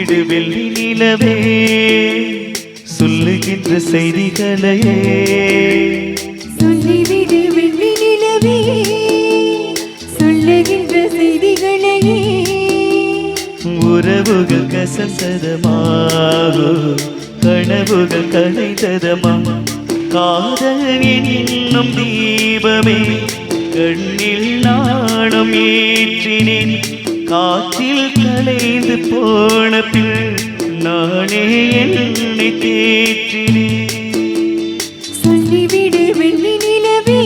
சொல்லிவிடு வெள்ளி நிலவே சொல்லுகின்ற செய்திகளையே சொல்லிவிடு வெள்ளி நிலவே சொல்லுகின்ற செய்திகளையே உறவுகள் கசந்ததமாகோ கனவுகள் கலைந்ததமா காதல் என்னும் தீபமே கண்ணில் நாணம் ஏற்றினேன் காற்றில் கலைந்து போன பின் நானே என்னை தேற்றினேன் சொல்லிவிடு வெள்ளி நிலவே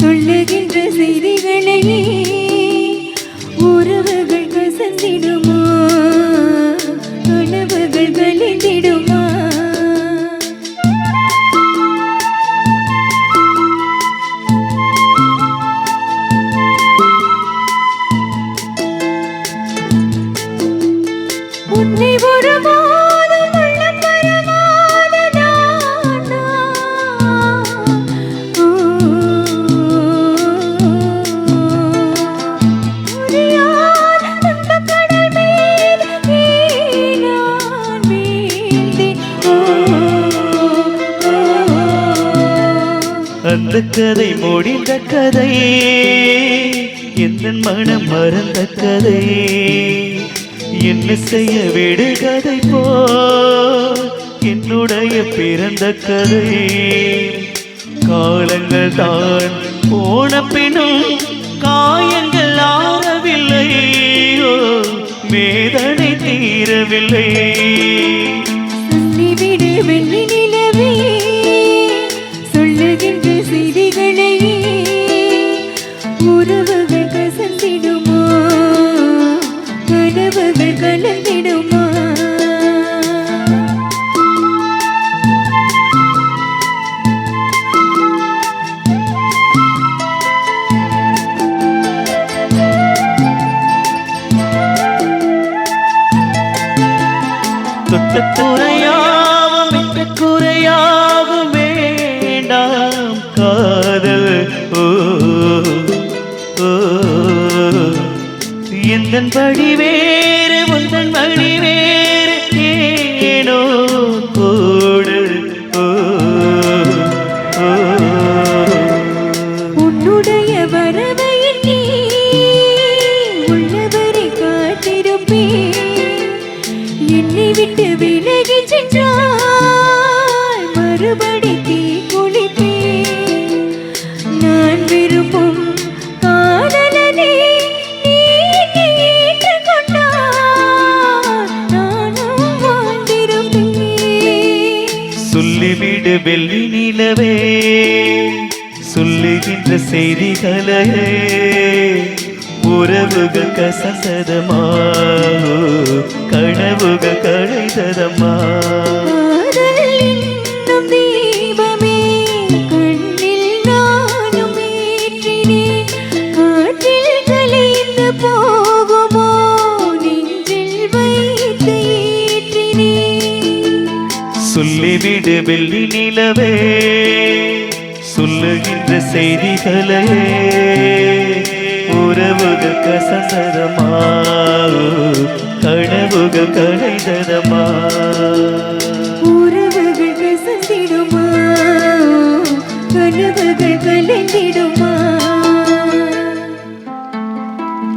சொல்லுகின்ற செய்திகளையே உறவுகள் கசந்திடுமா கனவுகள் கலைந்திடுமா உன்னை ஒரு மாதம் உள்ளம் பரமாத நானா புரியாத துன்பக்கடல் மீது நான் வீழ்ந்தேன் அந்த கதை முடிந்த கதை எந்த மனம் மறந்த கதை என்ன செய்ய விடு கதை போ என்னுடைய பிறந்த கதை காலங்கள் தான் போன பின்னும் காயங்கள் ஆறவில்லை வேதனை தீரவில்லை சொல்லிவிடு வெள்ளி நிலவே சொல்லுகின்ற செய்திகளையே உறவுகள் கசந்திடுமா கனவுகள் கலந்திடுமா தொட்ட குறையாவும் விட்ட குறையாவும் வேண்டாம் காதல் ஓ ஓ எந்தன் படி வேறு உந்தன் வழி வேறு ஏனோ கோடு ஓ ஓ உன்னுடைய வரவையில் நீ உள்ளவரை காத்திருப்பேன் என்னை விட்டு விலகி சென்றால் மறுபடி தீ குளிப்பேன் நான் விரும்பும் காதலனே நீ ஏற்றுக்கொண்டால் நானும் வாழ்ந்திருப்பேன் சொல்லிவிடு வெள்ளி நிலவே சொல்லுகின்ற செய்திகளையே உறவுகள் கசந்ததமா கனவுகள் கலைந்ததமா காதல் என்னும் தீபமே கண்ணில் நானும் ஏற்றினேன் காற்றில் கலைந்து போகுமோ நெஞ்சில் வைத்து ஏற்றினேன் சொல்லிவிடு வெள்ளி நிலவே சொல்லுகின்ற செய்திகளையே உறவுகள் கசந்ததமா கனவுகள் கலைந்ததமா உறவுகள் கசந்திடுமா கனவுகள் கலைந்திடுமா